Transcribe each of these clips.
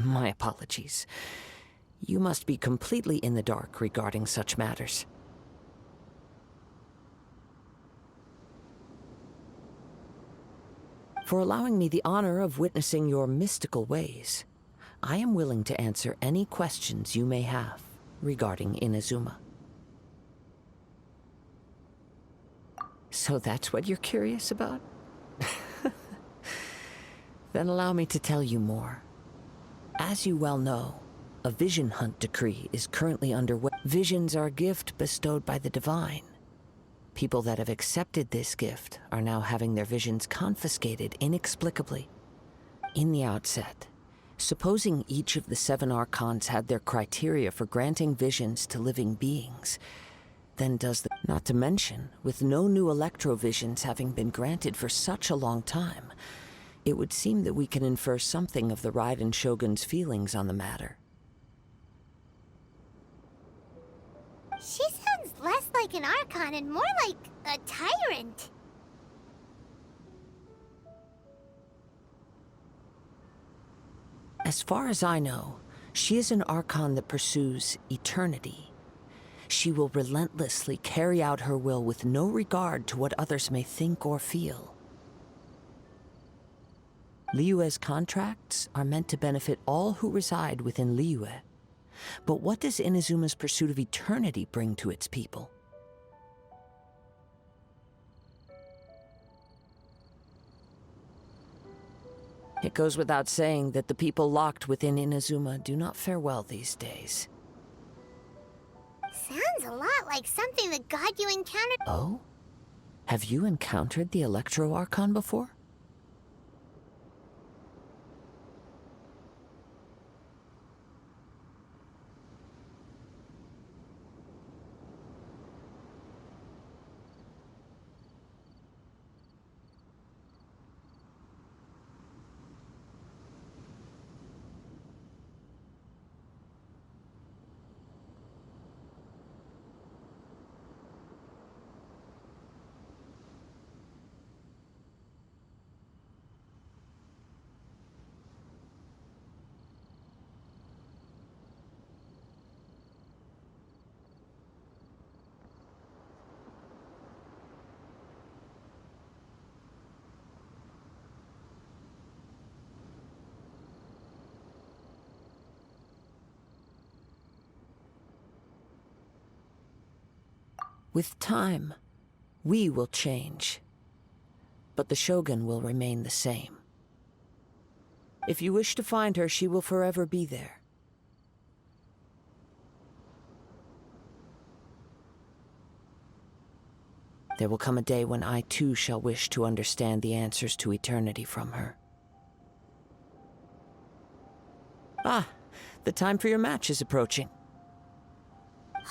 My apologies. You must be completely in the dark regarding such matters. For allowing me the honor of witnessing your mystical ways, I am willing to answer any questions you may have regarding Inazuma. So that's what you're curious about? Then allow me to tell you more. As you well know, a vision hunt decree is currently underway. Visions are a gift bestowed by the divine. People that have accepted this gift are now having their visions confiscated inexplicably. In the outset, supposing each of the 7 archons had their criteria for granting visions to living beings, then not to mention, with no new electrovisions having been granted for such a long time, it would seem that we can infer something of the Raiden Shogun's feelings on the matter. She sounds less like an Archon and more like a tyrant. As far as I know, she is an Archon that pursues eternity. She will relentlessly carry out her will with no regard to what others may think or feel. Liyue's contracts are meant to benefit all who reside within Liyue. But what does Inazuma's pursuit of eternity bring to its people? It goes without saying that the people locked within Inazuma do not fare well these days. Sounds a lot like something the god you encountered. Oh? Have you encountered the Electro Archon before? With time, we will change, but the Shogun will remain the same. If you wish to find her, she will forever be there. There will come a day when I too shall wish to understand the answers to eternity from her. Ah, the time for your match is approaching.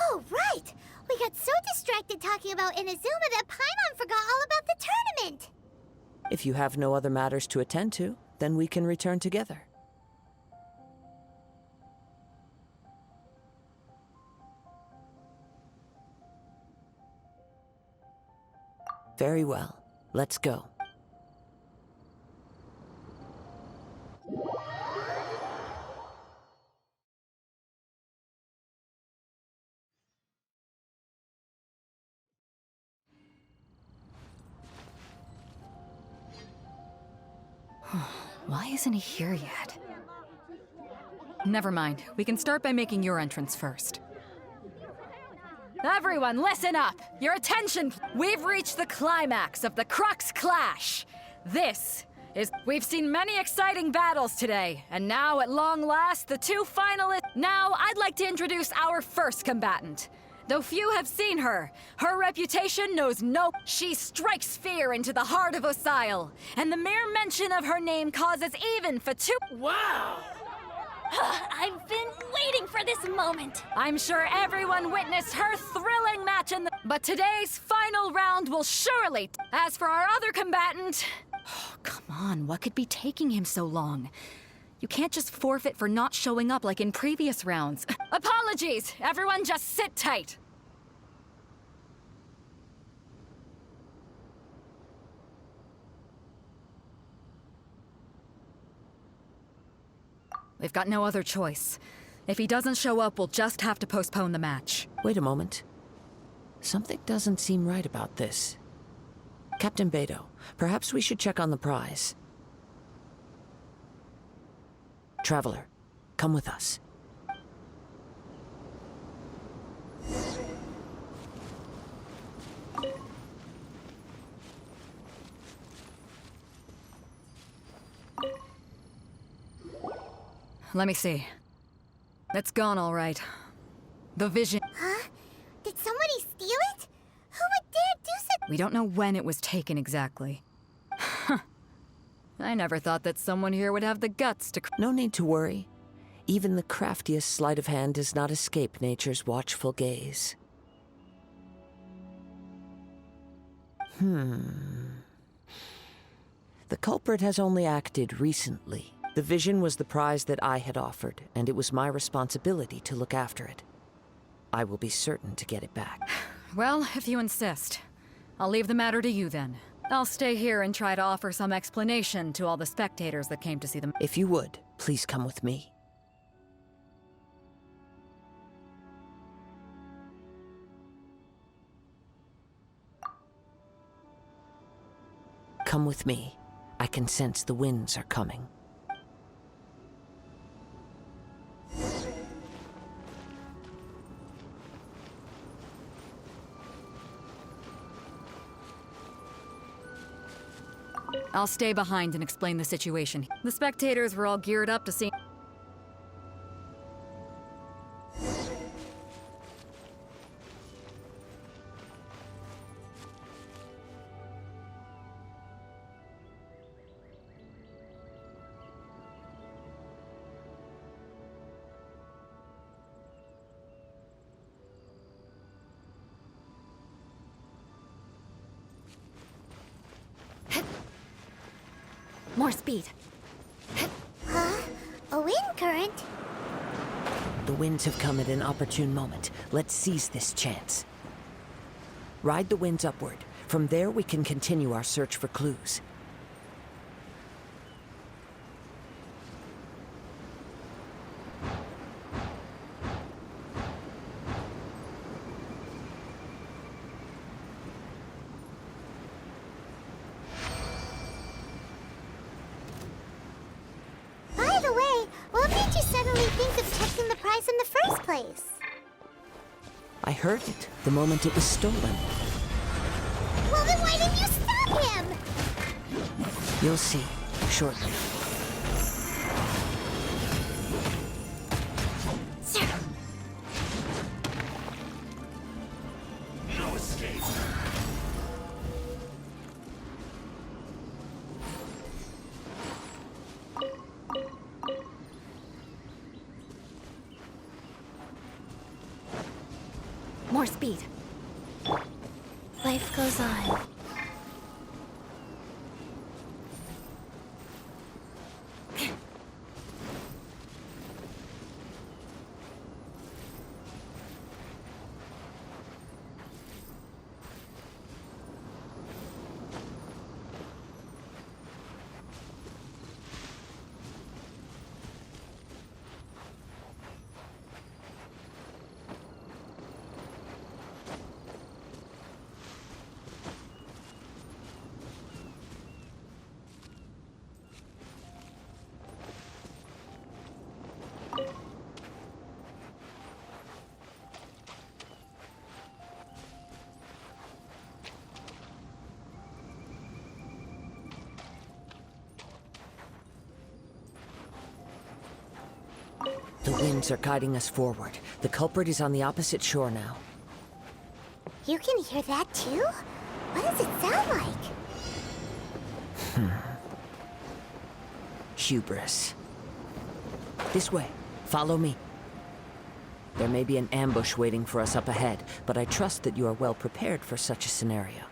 Oh, right! We got so distracted talking about Inazuma that Paimon forgot all about the tournament! If you have no other matters to attend to, then we can return together. Very well. Let's go. Why isn't he here yet? Never mind. We can start by making your entrance first. Everyone, listen up! Your attention! We've reached the climax of the Crux Clash! We've seen many exciting battles today, and now, at long last, the 2 finalists... Now, I'd like to introduce our first combatant. Though few have seen her, her reputation knows no... She strikes fear into the heart of Osile, and the mere mention of her name causes even Wow! I've been waiting for this moment! I'm sure everyone witnessed her thrilling match But today's final round will surely... As for our other combatant... Oh, come on, what could be taking him so long? You can't just forfeit for not showing up like in previous rounds. Apologies! Everyone just sit tight! We've got no other choice. If he doesn't show up, we'll just have to postpone the match. Wait a moment. Something doesn't seem right about this. Captain Beto, perhaps we should check on the prize. Traveler, come with us. Let me see. It's gone all right. The vision... Huh? Did somebody steal it? Who would dare do such... We don't know when it was taken exactly. I never thought that someone here would have the guts to... No need to worry. Even the craftiest sleight of hand does not escape nature's watchful gaze. The culprit has only acted recently. The vision was the prize that I had offered, and it was my responsibility to look after it. I will be certain to get it back. Well, if you insist. I'll leave the matter to you then. I'll stay here and try to offer some explanation to all the spectators that came to see them. If you would, please come with me. Come with me. I can sense the winds are coming. I'll stay behind and explain the situation. The spectators were all geared up to see... More speed. Huh? A wind current? The winds have come at an opportune moment. Let's seize this chance. Ride the winds upward. From there, we can continue our search for clues. By the way, what made you suddenly think of checking the prize in the first place? I heard it the moment it was stolen. Well, then why didn't you stop him? You'll see, shortly. No escape. More speed. Life goes on. The winds are guiding us forward. The culprit is on the opposite shore now. You can hear that too? What does it sound like? Hubris. This way. Follow me. There may be an ambush waiting for us up ahead, but I trust that you are well prepared for such a scenario.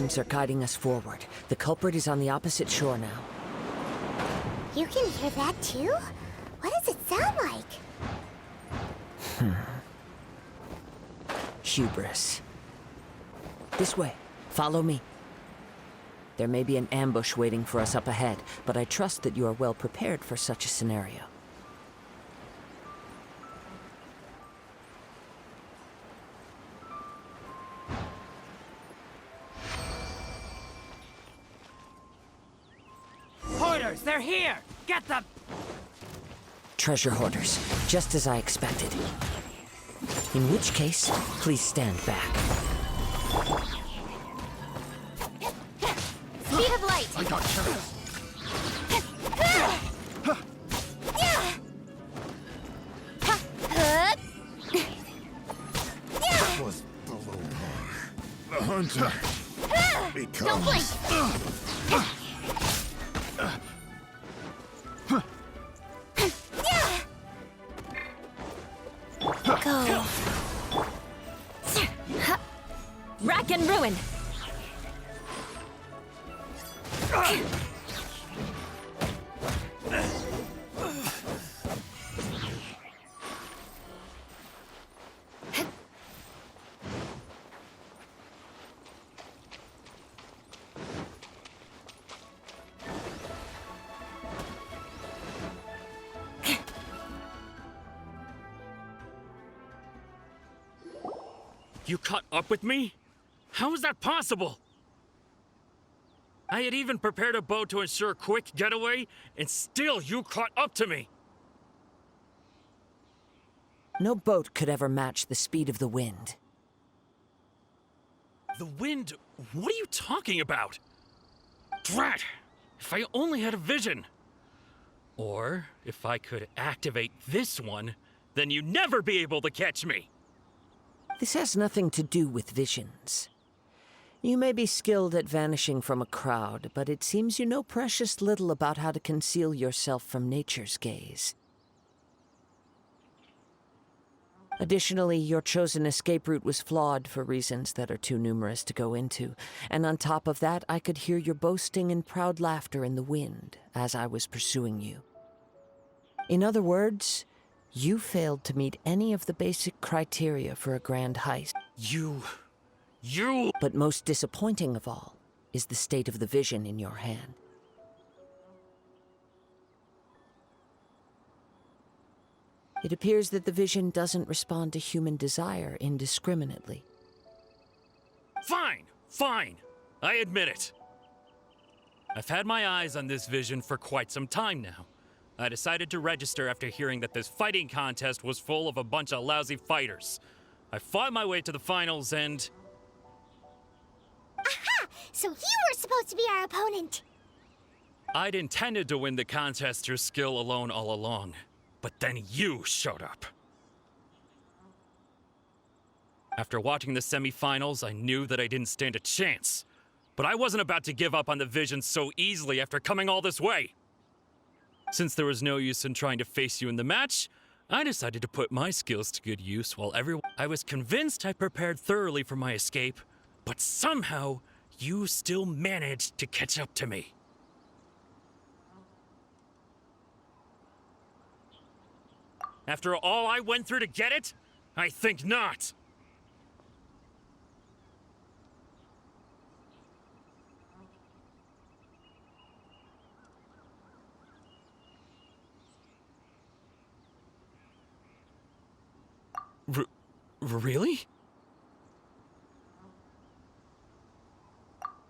visions are guiding us forward. The culprit is on the opposite shore now. You can hear that too? What does it sound like? Hubris. This way. Follow me. There may be an ambush waiting for us up ahead, but I trust that you are well prepared for such a scenario. Hoarders, they're here! Get them! Treasure hoarders, just as I expected. In which case, please stand back. Speed of light! I got chance. That was below par. The hunter becomes... Don't blink! Go. Rack and ruin! You caught up with me? How is that possible? I had even prepared a boat to ensure a quick getaway, and still you caught up to me! No boat could ever match the speed of the wind. The wind? What are you talking about? Drat! If I only had a vision! Or, if I could activate this one, then you'd never be able to catch me! This has nothing to do with visions. You may be skilled at vanishing from a crowd, but it seems you know precious little about how to conceal yourself from nature's gaze. Additionally, your chosen escape route was flawed for reasons that are too numerous to go into, and on top of that, I could hear your boasting and proud laughter in the wind as I was pursuing you. In other words, you failed to meet any of the basic criteria for a grand heist. You... But most disappointing of all is the state of the vision in your hand. It appears that the vision doesn't respond to human desire indiscriminately. Fine, fine. I admit it. I've had my eyes on this vision for quite some time now. I decided to register after hearing that this fighting contest was full of a bunch of lousy fighters. I fought my way to the finals and... Aha! So you were supposed to be our opponent! I'd intended to win the contest through skill alone all along. But then you showed up. After watching the semifinals, I knew that I didn't stand a chance. But I wasn't about to give up on the vision so easily after coming all this way. Since there was no use in trying to face you in the match, I decided to put my skills to good use while everyone... I was convinced I prepared thoroughly for my escape, but somehow you still managed to catch up to me. After all I went through to get it? I think not. Really?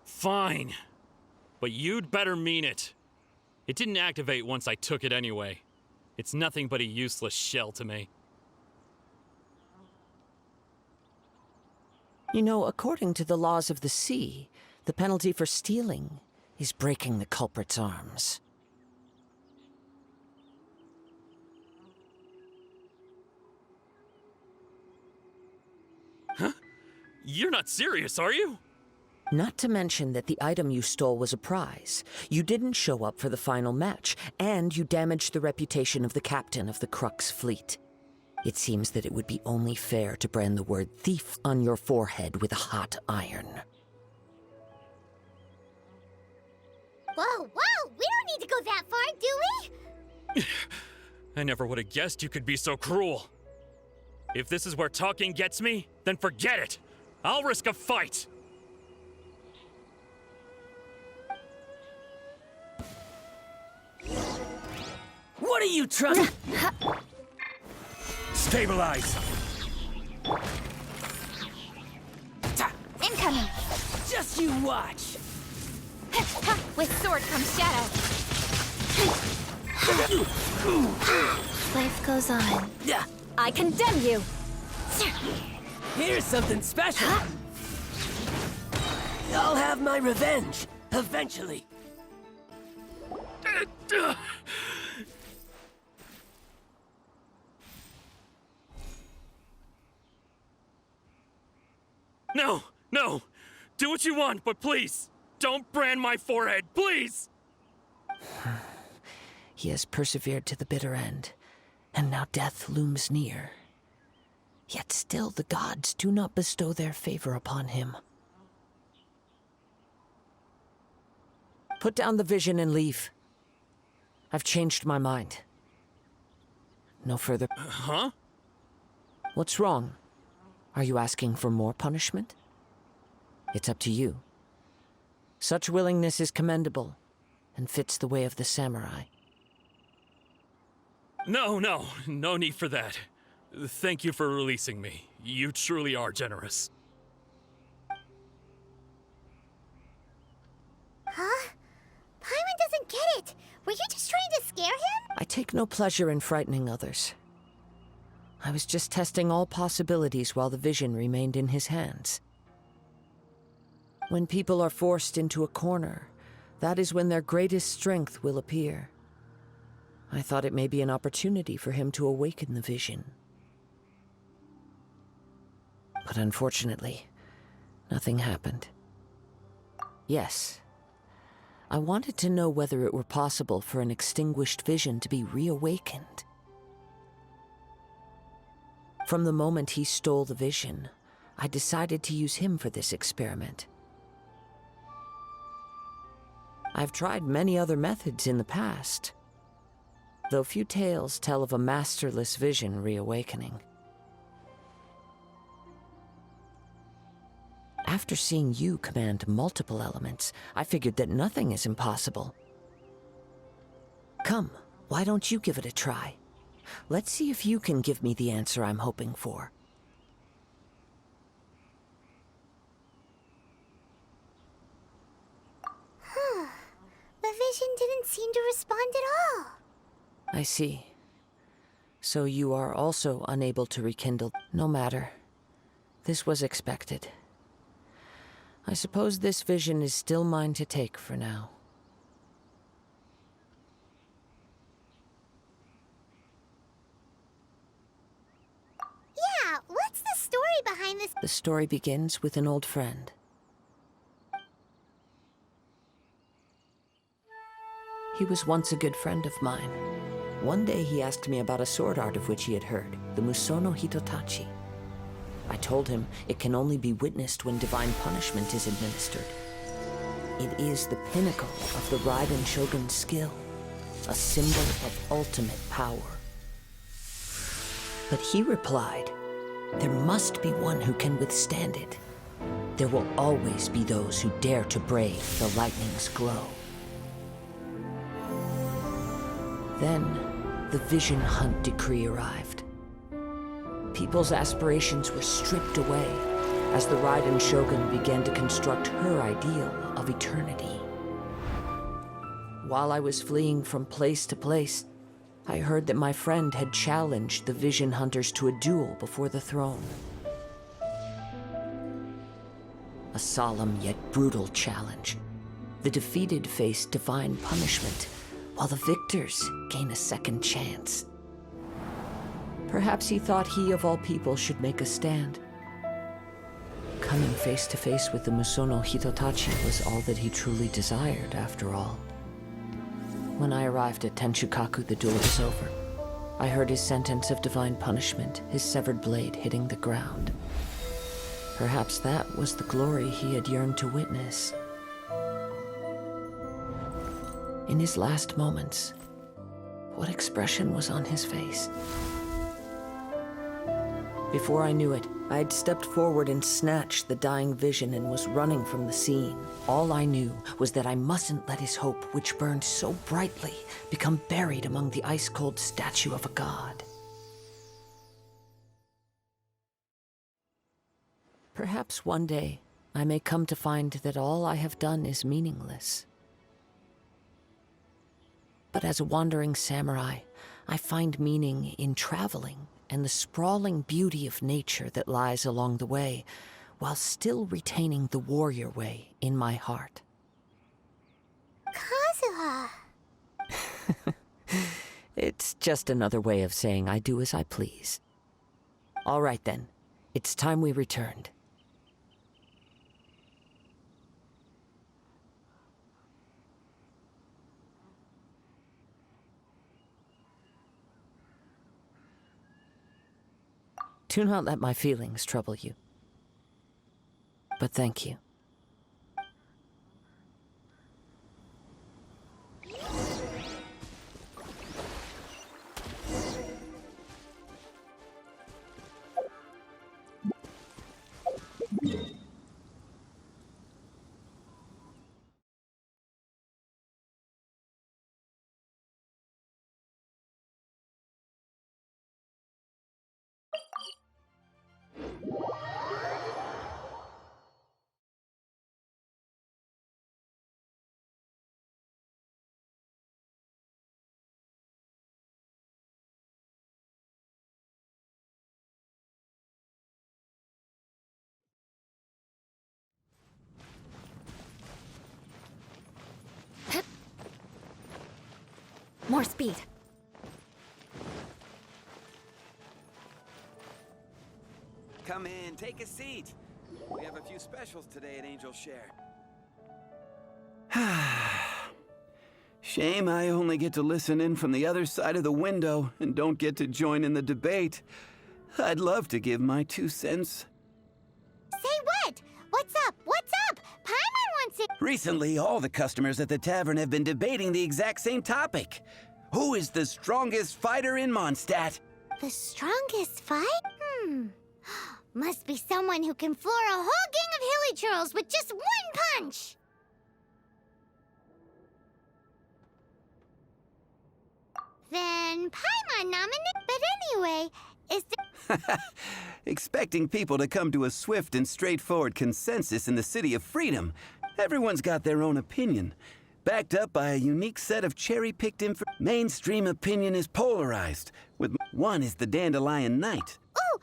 Fine. But you'd better mean it. It didn't activate once I took it anyway. It's nothing but a useless shell to me. You know, according to the laws of the sea, the penalty for stealing is breaking the culprit's arms. Huh? You're not serious, are you? Not to mention that the item you stole was a prize. You didn't show up for the final match, and you damaged the reputation of the captain of the Crux fleet. It seems that it would be only fair to brand the word thief on your forehead with a hot iron. Whoa, whoa! We don't need to go that far, do we? I never would have guessed you could be so cruel. If this is where talking gets me, then forget it. I'll risk a fight. What are you trying? Stabilize. Incoming! Just you watch. With sword comes shadow. Life goes on. Yeah. I condemn you! Here's something special. I'll have my revenge eventually. No, no. Do what you want, but please, don't brand my forehead, please! He has persevered to the bitter end, and now death looms near. Yet still the gods do not bestow their favor upon him. Put down the vision and leave. I've changed my mind. No further... Huh? What's wrong? Are you asking for more punishment? It's up to you. Such willingness is commendable, and fits the way of the samurai. No need for that. Thank you for releasing me. You truly are generous. Huh? Paimon doesn't get it! Were you just trying to scare him? I take no pleasure in frightening others. I was just testing all possibilities while the vision remained in his hands. When people are forced into a corner, that is when their greatest strength will appear. I thought it may be an opportunity for him to awaken the vision. But unfortunately, nothing happened. Yes, I wanted to know whether it were possible for an extinguished vision to be reawakened. From the moment he stole the vision, I decided to use him for this experiment. I've tried many other methods in the past, though few tales tell of a masterless vision reawakening. After seeing you command multiple elements, I figured that nothing is impossible. Come, why don't you give it a try? Let's see if you can give me the answer I'm hoping for. The vision didn't seem to respond at all. I see. So you are also unable to rekindle. No matter. This was expected. I suppose this vision is still mine to take for now. Yeah, what's the story behind this? The story begins with an old friend. He was once a good friend of mine. One day he asked me about a sword art of which he had heard, the Musono Hitotachi. I told him it can only be witnessed when divine punishment is administered. It is the pinnacle of the Raiden Shogun's skill, a symbol of ultimate power. But he replied, there must be one who can withstand it. There will always be those who dare to brave the lightning's glow. Then, the Vision Hunt decree arrived. People's aspirations were stripped away as the Raiden Shogun began to construct her ideal of eternity. While I was fleeing from place to place, I heard that my friend had challenged the Vision Hunters to a duel before the throne. A solemn yet brutal challenge. The defeated face divine punishment, while the victors gain a second chance. Perhaps he thought he of all people should make a stand. Coming face to face with the Musono Hitotachi was all that he truly desired, after all. When I arrived at Tenshukaku, the duel was over. I heard his sentence of divine punishment, his severed blade hitting the ground. Perhaps that was the glory he had yearned to witness. In his last moments, what expression was on his face? Before I knew it, I had stepped forward and snatched the dying vision and was running from the scene. All I knew was that I mustn't let his hope, which burned so brightly, become buried among the ice-cold statue of a god. Perhaps one day, I may come to find that all I have done is meaningless. But as a wandering samurai, I find meaning in traveling and the sprawling beauty of nature that lies along the way, while still retaining the warrior way in my heart. Kazuha. It's just another way of saying I do as I please. All right then, it's time we returned. Do not let my feelings trouble you. But thank you. More speed. Come in, take a seat. We have a few specials today at Angel Share. Shame I only get to listen in from the other side of the window and don't get to join in the debate. I'd love to give my 2 cents. Say what? What's up? What's up? Paimon wants it. Recently, all the customers at the tavern have been debating the exact same topic. Who is the strongest fighter in Mondstadt? The strongest fight? Must be someone who can floor a whole gang of hilly churls with just one punch. Then Paimon nominated. But anyway, is there... Expecting people to come to a swift and straightforward consensus in the City of Freedom. Everyone's got their own opinion, backed up by a unique set of cherry-picked info. Mainstream opinion is polarized, with one is the Dandelion Knight. Ooh,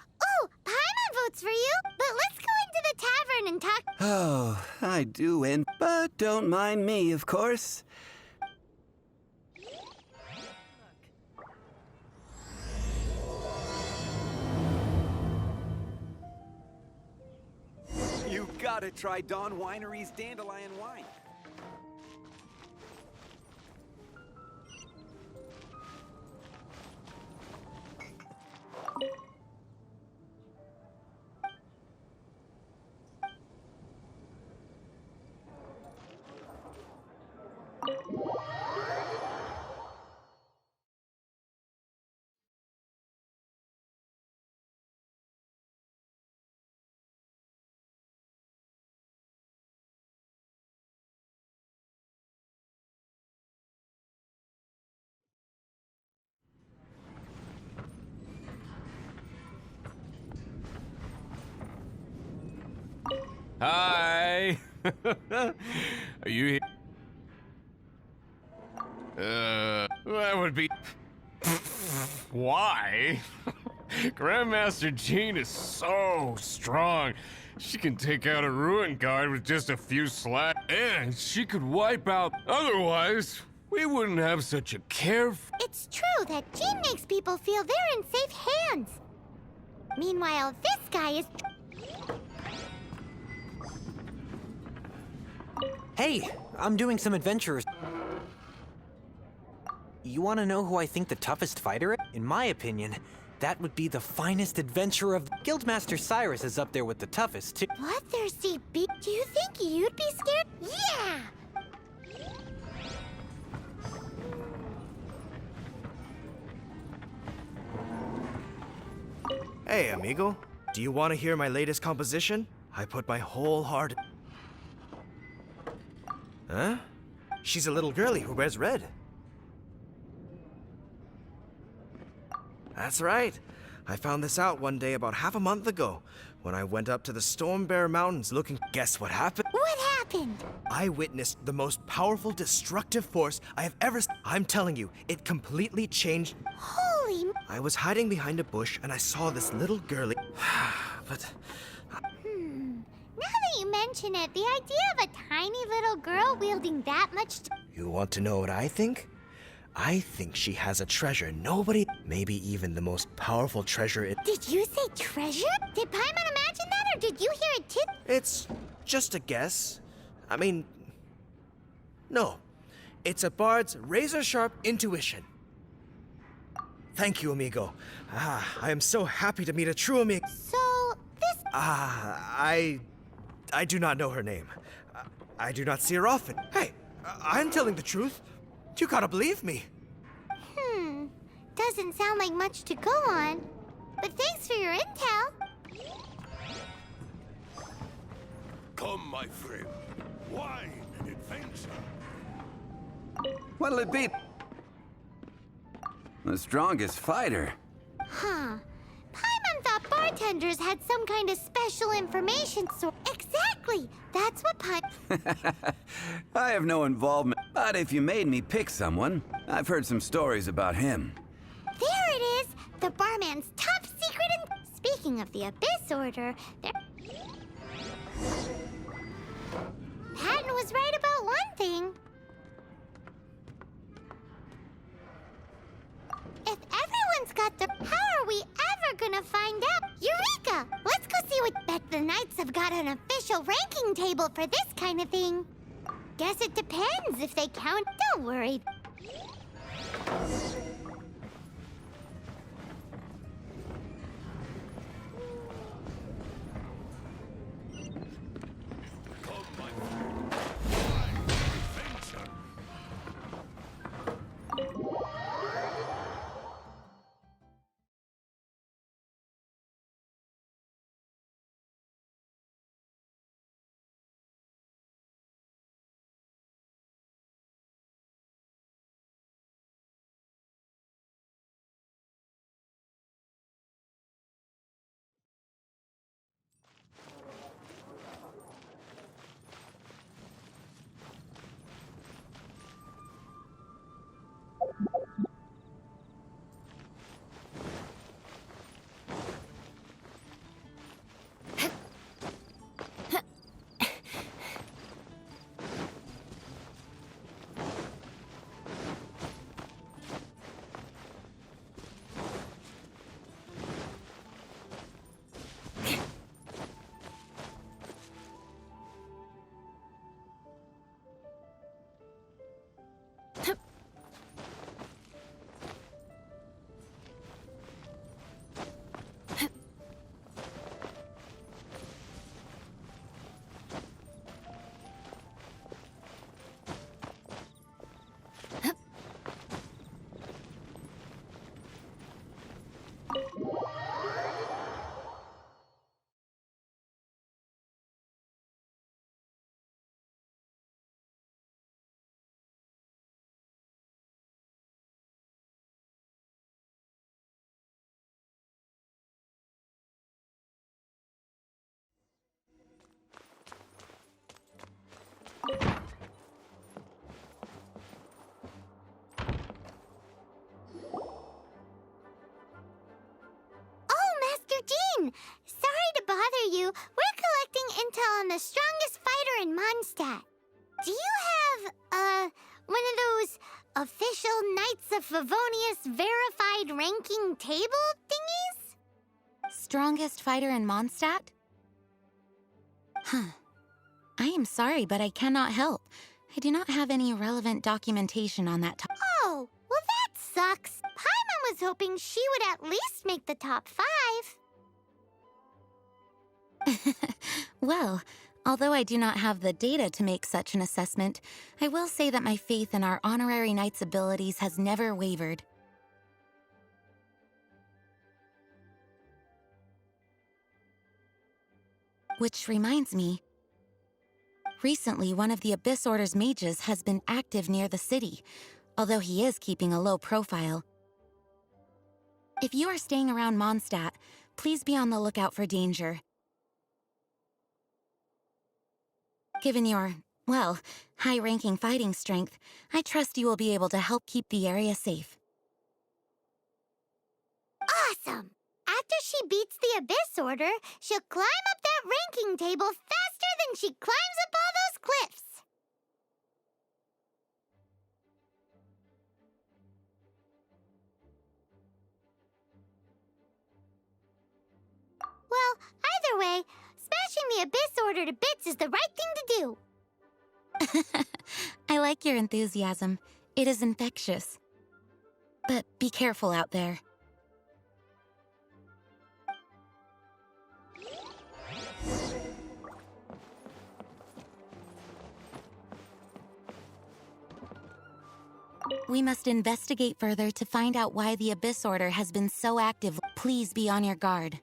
Paimon votes for you. But let's go into the tavern and talk. Oh, I do, but don't mind me, of course. You gotta try Dawn Winery's Dandelion Wine. Hi! Are you here? That would be... Why? Grandmaster Jean is so strong. She can take out a ruin guard with just a few slaps, and she could wipe out. Otherwise, we wouldn't have such a It's true that Jean makes people feel they're in safe hands. Meanwhile, this guy is... Hey, I'm doing some adventures. You want to know who I think the toughest fighter is? In my opinion, that would be the finest adventurer of... Guildmaster Cyrus is up there with the toughest, too. Bloodthirsty beast? Do you think you'd be scared? Yeah! Hey, amigo. Do you want to hear my latest composition? I put my whole heart... Huh? She's a little girlie who wears red. That's right. I found this out one day about half a month ago when I went up to the Storm Bear Mountains looking. Guess what happened? What happened? I witnessed the most powerful destructive force I have ever I'm telling you, it completely changed. Holy... I was hiding behind a bush and I saw this little girlie. But Now that you mention it, the idea of a tiny little girl wielding that much... you want to know what I think? I think she has a treasure nobody, maybe even the most powerful treasure it... Did you say treasure? Did Paimon imagine that, or did you hear it too? It's just a guess. I mean, no. It's a bard's razor-sharp intuition. Thank you, amigo. I am so happy to meet a true amigo. So, this... I do not know her name. I do not see her often. Hey, I'm telling the truth. You gotta believe me. Doesn't sound like much to go on. But thanks for your intel. Come, my friend. Wine and adventure. What'll it be? The strongest fighter. Huh. Paimon thought bartenders had some kind of special information Exactly! That's what I have no involvement, but if you made me pick someone, I've heard some stories about him. There it is! The barman's top secret and... Speaking of the Abyss Order, there... Patton was right about one thing. If everyone's got the... How are we ever gonna find out? Eureka! Let's go see what... Bet the Knights have got an official ranking table for this kind of thing. Guess it depends if they count... Don't worry. Come, my friend. Wine and adventure. Sorry to bother you. We're collecting intel on the strongest fighter in Mondstadt. Do you have, one of those official Knights of Favonius verified ranking table thingies? Strongest fighter in Mondstadt? Huh. I am sorry, but I cannot help. I do not have any relevant documentation on that topic. Oh, well that sucks. Paimon was hoping she would at least make the top 5. Well, although I do not have the data to make such an assessment, I will say that my faith in our honorary knight's abilities has never wavered. Which reminds me, recently one of the Abyss Order's mages has been active near the city, although he is keeping a low profile. If you are staying around Mondstadt, please be on the lookout for danger. Given your, well, high-ranking fighting strength, I trust you will be able to help keep the area safe. Awesome! After she beats the Abyss Order, she'll climb up that ranking table faster than she climbs up all those cliffs! Well, either way, smashing the Abyss Order to bits is the right thing to do! I like your enthusiasm. It is infectious. But be careful out there. We must investigate further to find out why the Abyss Order has been so active. Please be on your guard.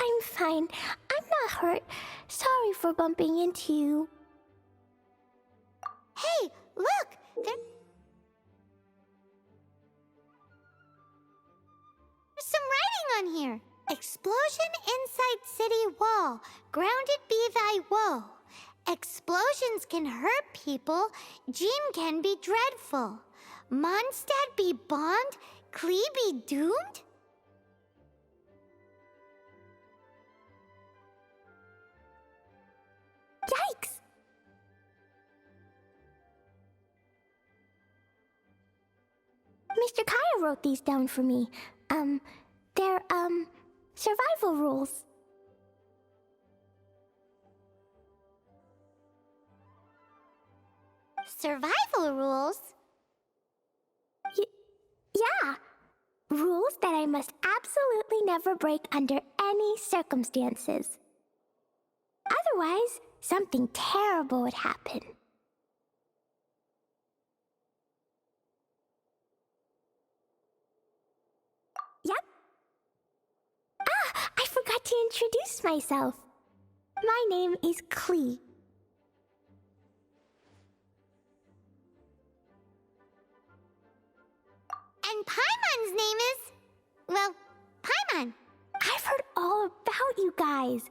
I'm fine. I'm not hurt. Sorry for bumping into you. Hey, look! There's some writing on here. Explosion inside city wall. Grounded be thy woe. Explosions can hurt people. Jean can be dreadful. Mondstadt be bombed. Klee be doomed? Yikes! Mr. Kaya wrote these down for me. They're, survival rules. Survival rules? Yeah. Rules that I must absolutely never break under any circumstances. Otherwise, something terrible would happen. Yep. Ah, I forgot to introduce myself. My name is Klee. And Paimon's name is... well, Paimon. I've heard all about you guys.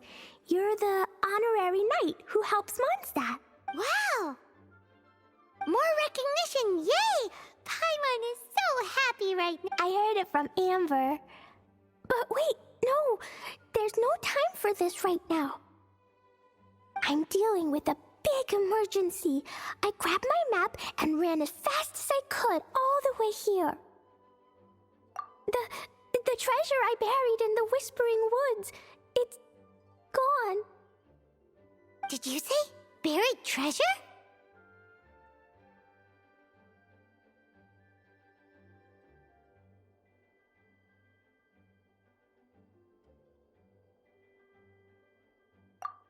You're the honorary knight who helps Mondstadt. Wow! More recognition, yay! Paimon is so happy right now. I heard it from Amber. But wait, no, there's no time for this right now. I'm dealing with a big emergency. I grabbed my map and ran as fast as I could all the way here. The treasure I buried in the Whispering Woods, it's gone. Did you say buried treasure?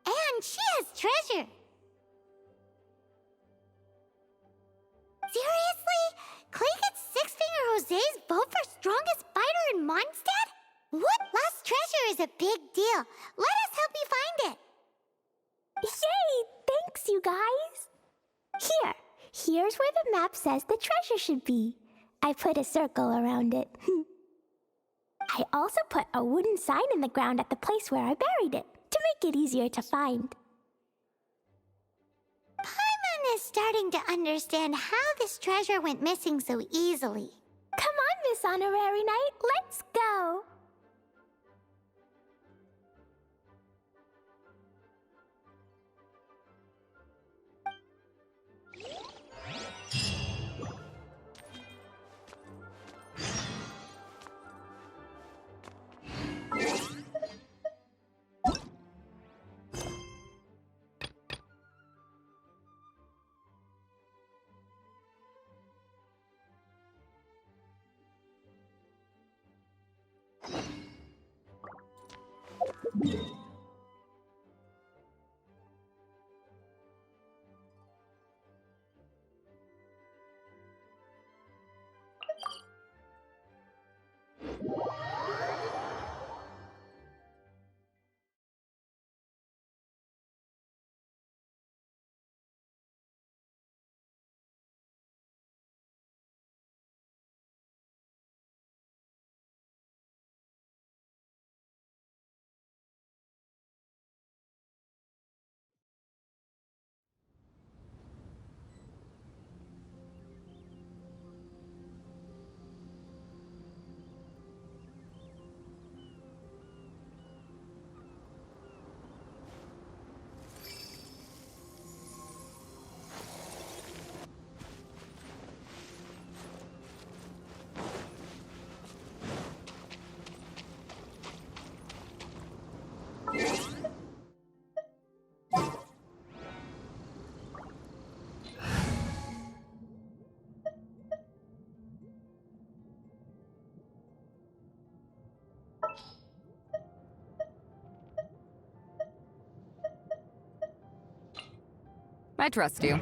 And she has treasure. Seriously? Clay gets Six-Finger Jose's vote for strongest fighter in Mondstadt? What? Lost treasure is a big deal. Let us help you Here's where the map says the treasure should be. I put a circle around it. I also put a wooden sign in the ground at the place where I buried it, to make it easier to find. Paimon is starting to understand how this treasure went missing so easily. Come on, Miss Honorary Knight, let's go! I trust you.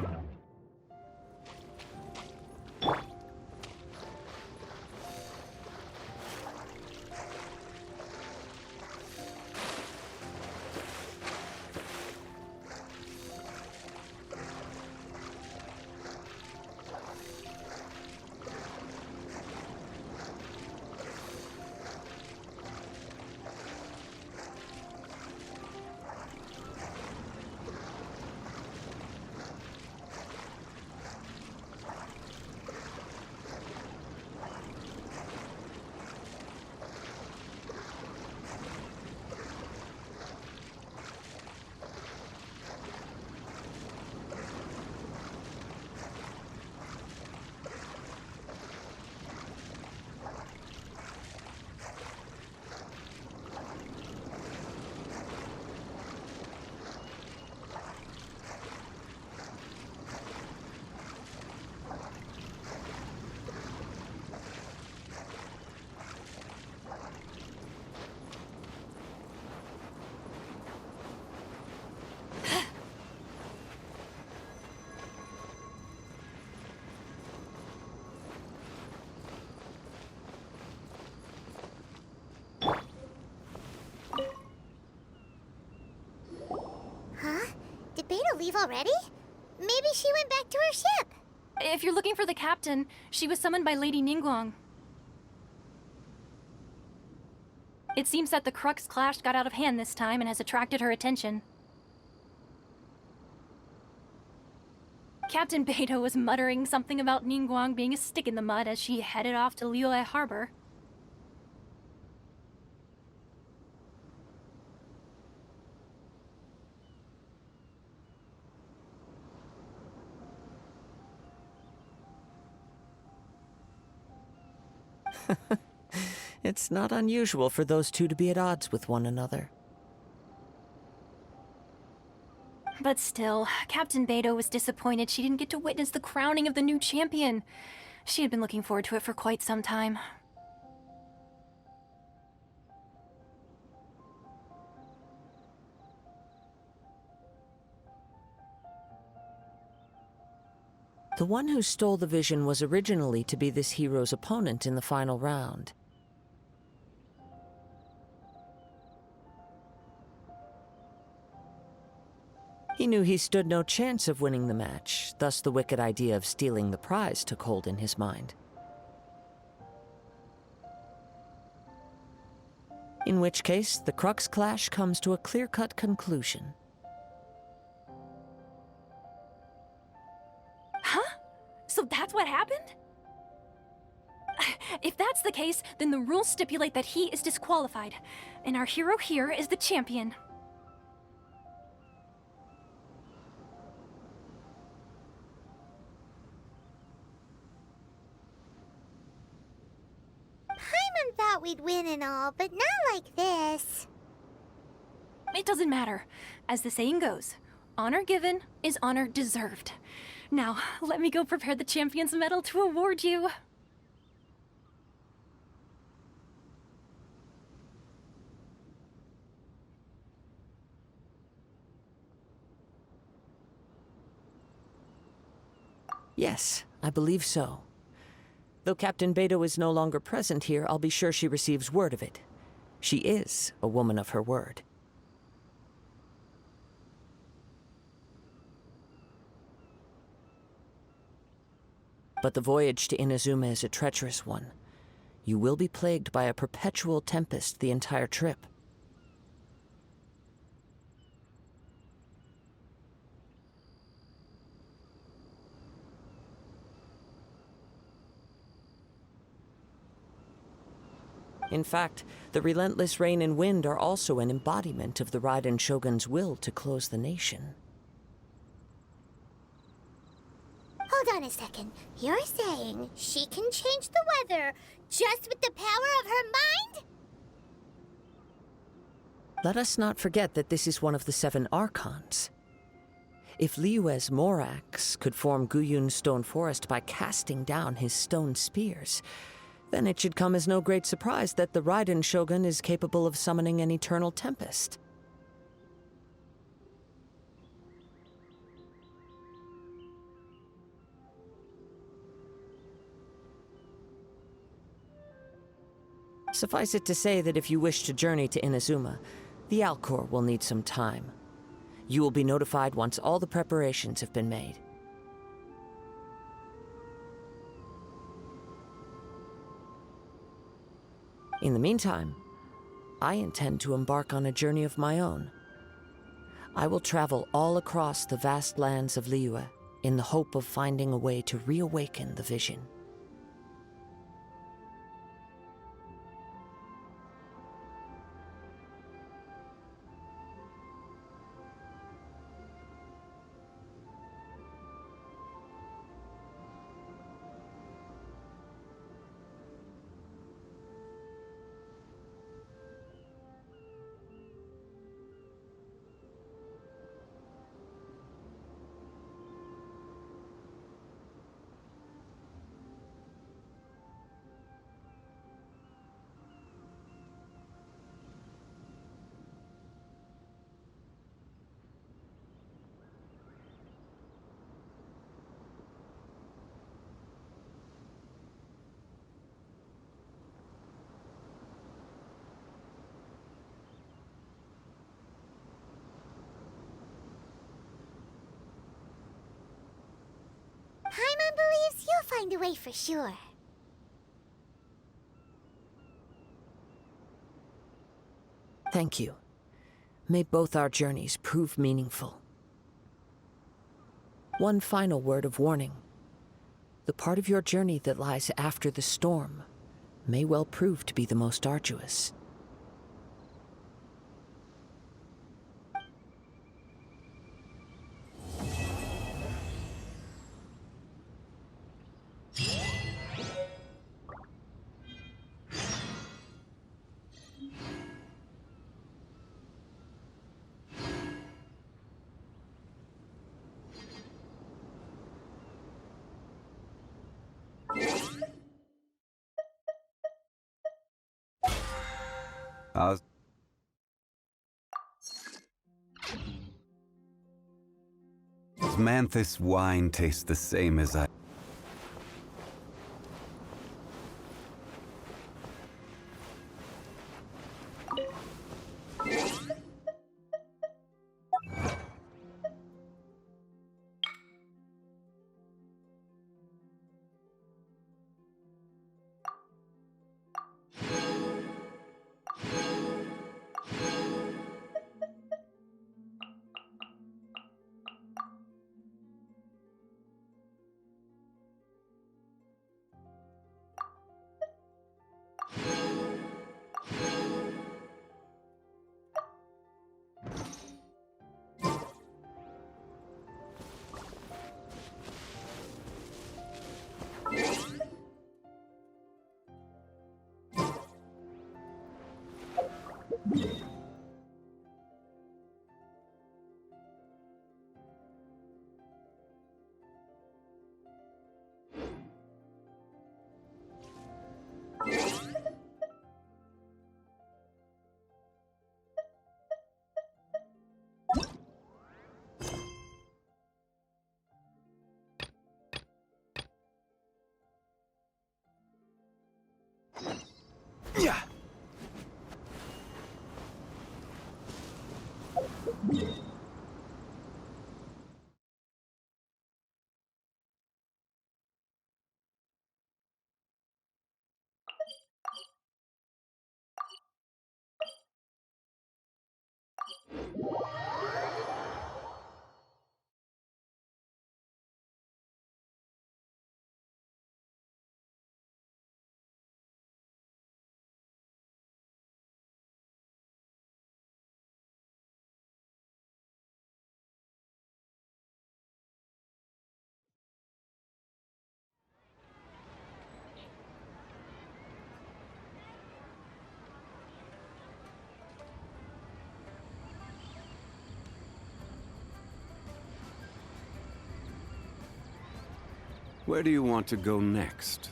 Did Beta leave already? Maybe she went back to her ship. If you're looking for the captain, she was summoned by Lady Ningguang. It seems that the Crux clash got out of hand this time and has attracted her attention. Captain Beidou was muttering something about Ningguang being a stick in the mud as she headed off to Liyue Harbor. It's not unusual for those two to be at odds with one another. But still, Captain Beidou was disappointed she didn't get to witness the crowning of the new champion. She had been looking forward to it for quite some time. The one who stole the vision was originally to be this hero's opponent in the final round. He knew he stood no chance of winning the match, thus the wicked idea of stealing the prize took hold in his mind. In which case, the Crux clash comes to a clear-cut conclusion. Huh? So that's what happened? If that's the case, then the rules stipulate that he is disqualified, and our hero here is the champion. Paimon thought we'd win and all, but not like this. It doesn't matter. As the saying goes, honor given is honor deserved. Now, let me go prepare the champion's medal to award you. Yes, I believe so. Though Captain Beidou is no longer present here, I'll be sure she receives word of it. She is a woman of her word. But the voyage to Inazuma is a treacherous one. You will be plagued by a perpetual tempest the entire trip. In fact, the relentless rain and wind are also an embodiment of the Raiden Shogun's will to close the nation. Hold on a second. You're saying she can change the weather just with the power of her mind? Let us not forget that this is one of the 7 Archons. If Liyue's Morax could form Guyun's stone forest by casting down his stone spears, then it should come as no great surprise that the Raiden Shogun is capable of summoning an eternal tempest. Suffice it to say that if you wish to journey to Inazuma, the Alcor will need some time. You will be notified once all the preparations have been made. In the meantime, I intend to embark on a journey of my own. I will travel all across the vast lands of Liyue in the hope of finding a way to reawaken the vision. Paimon believes you'll find a way for sure. Thank you. May both our journeys prove meaningful. One final word of warning. The part of your journey that lies after the storm may well prove to be the most arduous. Does Manthus wine taste the same as I... Yeah. Where do you want to go next?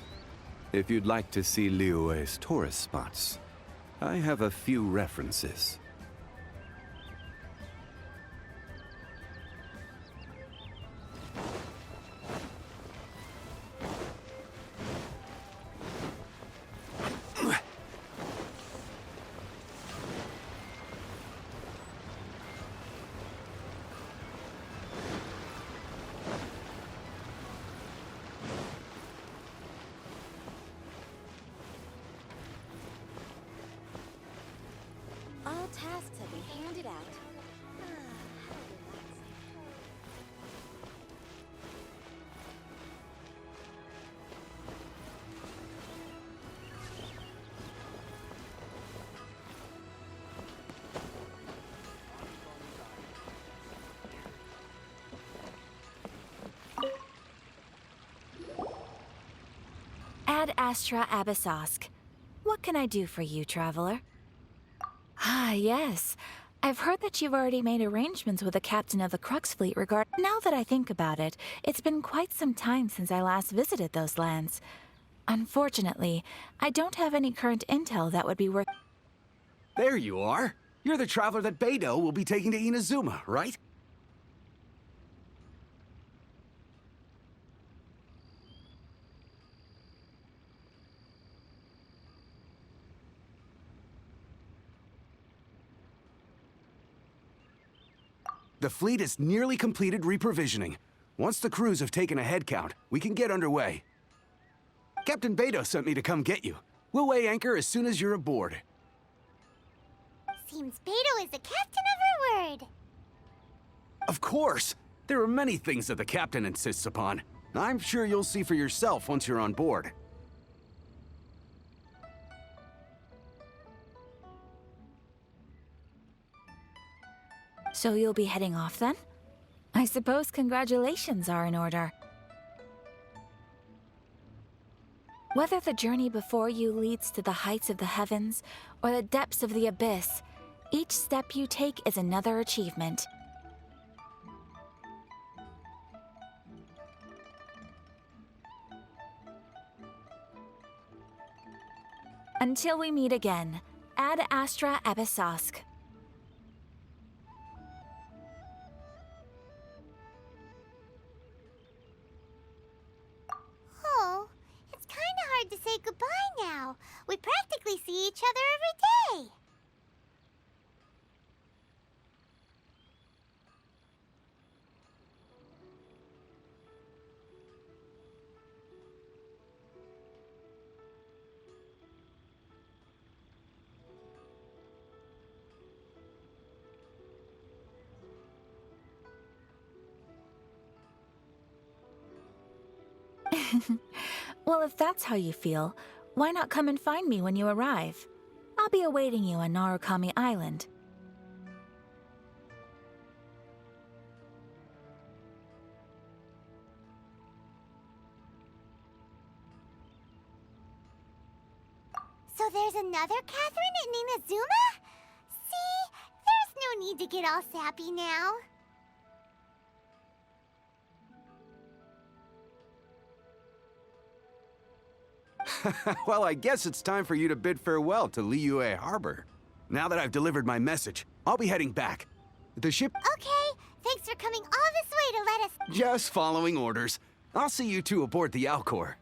If you'd like to see Liyue's tourist spots, I have a few references. All tasks have been handed out. Ad Astra Abyssosk. What can I do for you, traveler? Ah, yes. I've heard that you've already made arrangements with the captain of the Crux fleet regarding... Now that I think about it, it's been quite some time since I last visited those lands. Unfortunately, I don't have any current intel that would be worth... There you are. You're the traveler that Beidou will be taking to Inazuma, right? The fleet is nearly completed reprovisioning. Once the crews have taken a head count, we can get underway. Captain Beidou sent me to come get you. We'll weigh anchor as soon as you're aboard. Seems Beidou is the captain of her word. Of course! There are many things that the captain insists upon. I'm sure you'll see for yourself once you're on board. So you'll be heading off then? I suppose congratulations are in order. Whether the journey before you leads to the heights of the heavens or the depths of the abyss, each step you take is another achievement. Until we meet again, Ad Astra Abyssosk. Oh, it's kind of hard to say goodbye now. We practically see each other every day. Well, if that's how you feel, why not come and find me when you arrive? I'll be awaiting you on Narukami Island. So there's another Catherine in Inazuma? don't need to get all sappy now. Well, I guess it's time for you to bid farewell to Liyue Harbor. Now that I've delivered my message, I'll be heading back. The ship... Okay, thanks for coming all this way to let us... Just following orders. I'll see you two aboard the Alcor.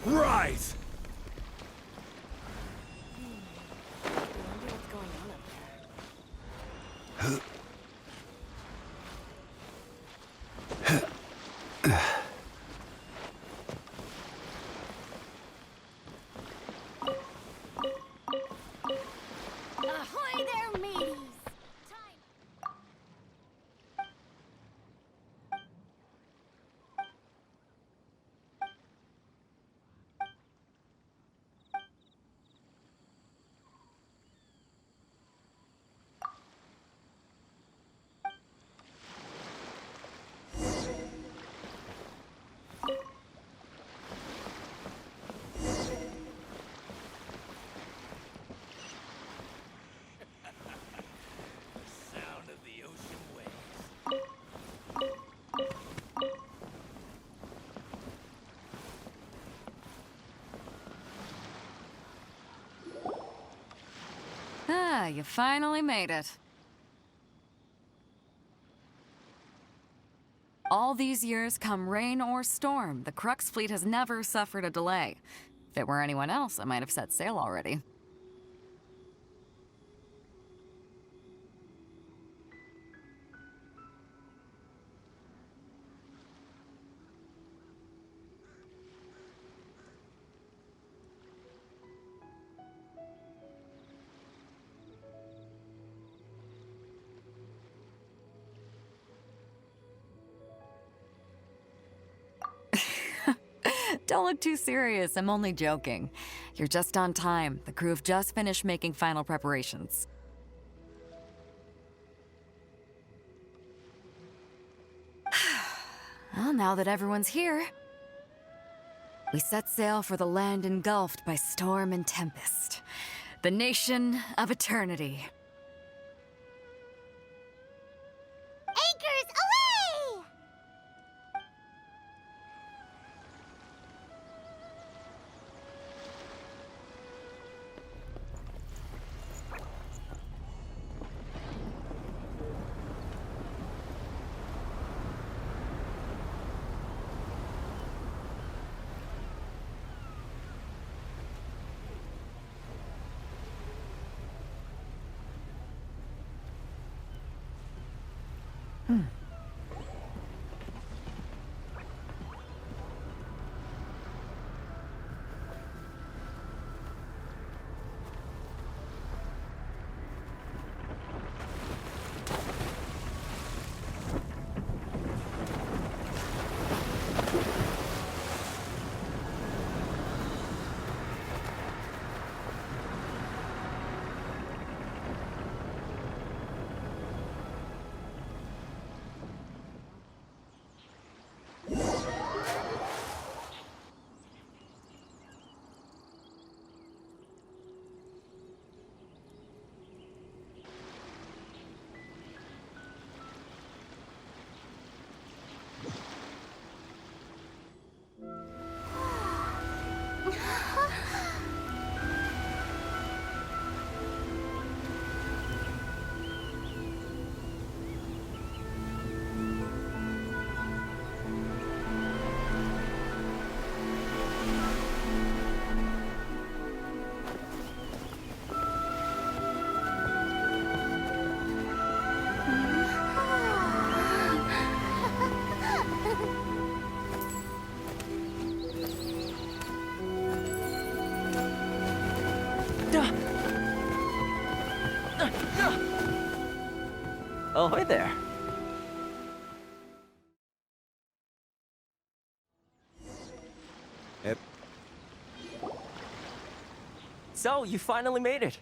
Rise! Ahoy there, mateys! Sound of the ocean waves. Ah, you finally made it. All these years, come rain or storm, the Crux fleet has never suffered a delay. If it were anyone else, I might have set sail already. Don't look too serious, I'm only joking. You're just on time. The crew have just finished making final preparations. Well, now that everyone's here, we set sail for the land engulfed by storm and tempest. The nation of eternity. Ahoy there. Yep. So, you finally made it.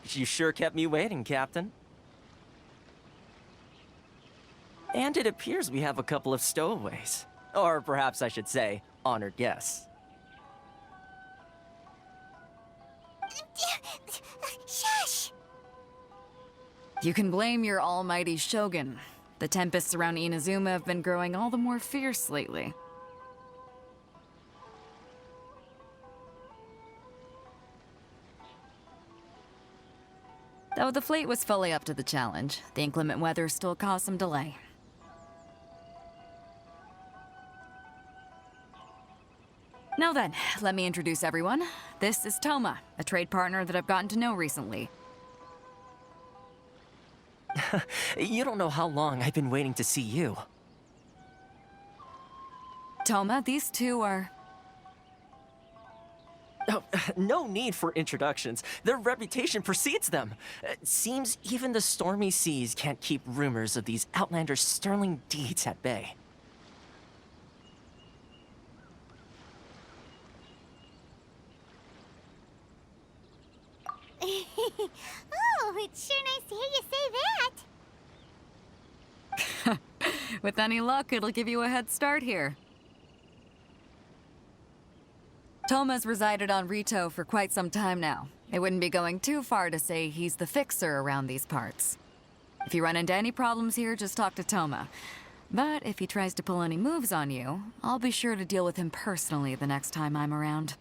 You sure kept me waiting, Captain. And it appears we have a couple of stowaways. Or perhaps I should say, honored guests. Shush! You can blame your almighty Shogun. The tempests around Inazuma have been growing all the more fierce lately. Though the fleet was fully up to the challenge, the inclement weather still caused some delay. Now then, let me introduce everyone. This is Toma, a trade partner that I've gotten to know recently. You don't know how long I've been waiting to see you. Toma, these two are... Oh, no need for introductions. Their reputation precedes them. Seems even the stormy seas can't keep rumors of these outlanders' sterling deeds at bay. Oh, it's sure nice to hear you say that. With any luck, it'll give you a head start here. Toma's resided on Rito for quite some time now. It wouldn't be going too far to say he's the fixer around these parts. If you run into any problems here, just talk to Toma. But if he tries to pull any moves on you, I'll be sure to deal with him personally the next time I'm around.